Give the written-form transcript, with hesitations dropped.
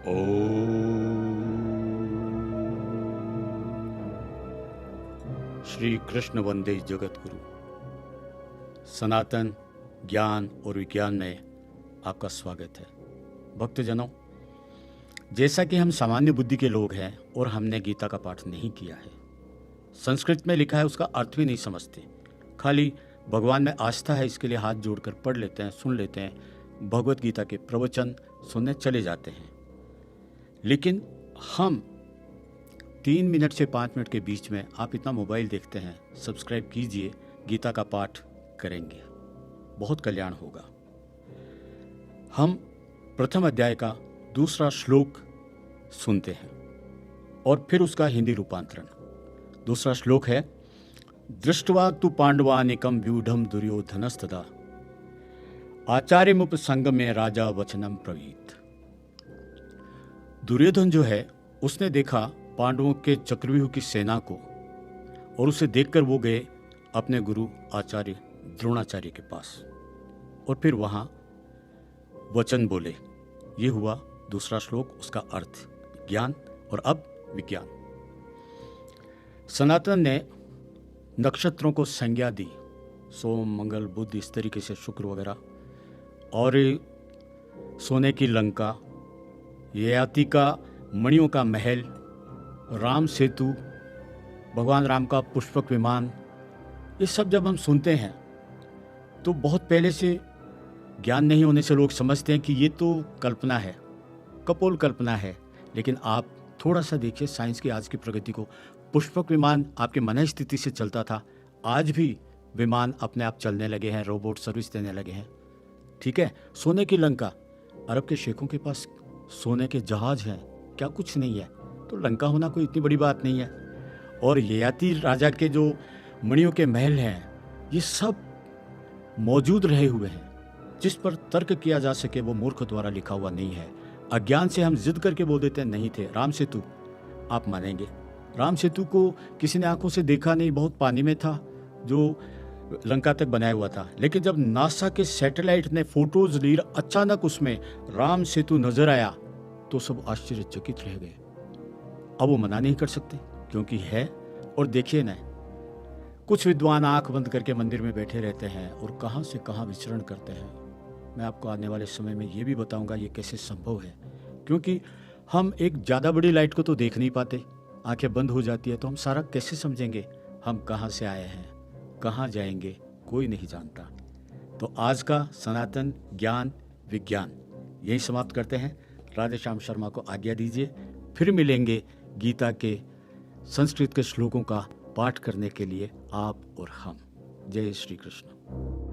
श्री कृष्ण वंदे जगत गुरु। सनातन ज्ञान और विज्ञान में आपका स्वागत है। भक्तजनों, जैसा कि हम सामान्य बुद्धि के लोग हैं और हमने गीता का पाठ नहीं किया है, संस्कृत में लिखा है उसका अर्थ भी नहीं समझते, खाली भगवान में आस्था है इसके लिए हाथ जोड़कर पढ़ लेते हैं, सुन लेते हैं, भगवत गीता के प्रवचन सुनने चले जाते हैं। लेकिन हम 3 मिनट से 5 मिनट के बीच में आप इतना मोबाइल देखते हैं, सब्सक्राइब कीजिए, गीता का पाठ करेंगे, बहुत कल्याण होगा। हम प्रथम अध्याय का दूसरा श्लोक सुनते हैं और फिर उसका हिंदी रूपांतरण। दूसरा श्लोक है, दृष्ट्वा तु पांडवानिकम व्यूढ़म दुर्योधनस्तदा आचार्यमुपसंगमे राजा वचनम ब्रवीत। दुर्योधन जो है उसने देखा पांडवों के चक्रव्यूह की सेना को और उसे देखकर वो गए अपने गुरु आचार्य द्रोणाचार्य के पास और फिर वहां वचन बोले। ये हुआ दूसरा श्लोक, उसका अर्थ ज्ञान और अब विज्ञान। सनातन ने नक्षत्रों को संज्ञा दी, सोम मंगल बुध इस तरीके से शुक्र वगैरह, और सोने की लंका, ययाति का मणियों का महल, राम सेतु, भगवान राम का पुष्पक विमान, ये सब जब हम सुनते हैं तो बहुत पहले से ज्ञान नहीं होने से लोग समझते हैं कि ये तो कल्पना है, कपोल कल्पना है। लेकिन आप थोड़ा सा देखिए साइंस की आज की प्रगति को। पुष्पक विमान आपके मन स्थिति से चलता था, आज भी विमान अपने आप चलने लगे हैं, रोबोट सर्विस देने लगे हैं। ठीक है, सोने की लंका, अरब के शेखों के पास सोने के जहाज हैं, क्या कुछ नहीं है, तो लंका होना कोई इतनी बड़ी बात नहीं है। और ययाति राजा के जो मणियों के महल हैं, ये सब मौजूद रहे हुए हैं। जिस पर तर्क किया जा सके वो मूर्ख द्वारा लिखा हुआ नहीं है। अज्ञान से हम जिद करके बोल देते हैं नहीं थे। राम सेतु आप मानेंगे, राम सेतु को किसी ने आंखों से देखा नहीं, बहुत पानी में था, जो लंका तक बनाया हुआ था। लेकिन जब नासा के सैटेलाइट ने फोटोज ली, अचानक उसमें राम सेतु नजर आया तो सब आश्चर्यचकित रह गए। अब वो मना नहीं कर सकते क्योंकि है। और देखिए ना, कुछ विद्वान आंख बंद करके मंदिर में बैठे रहते हैं और कहां से कहां विचरण करते हैं। मैं आपको आने वाले समय में ये भी बताऊंगा ये कैसे संभव है, क्योंकि हम एक ज़्यादा बड़ी लाइट को तो देख नहीं पाते, आंखें बंद हो जाती है, तो हम सारा कैसे समझेंगे हम कहां से आए हैं, कहां जाएंगे, कोई नहीं जानता। तो आज का सनातन ज्ञान विज्ञान यही समाप्त करते हैं। राधे श्याम शर्मा को आज्ञा दीजिए, फिर मिलेंगे गीता के संस्कृत के श्लोकों का पाठ करने के लिए आप और हम। जय श्री कृष्ण।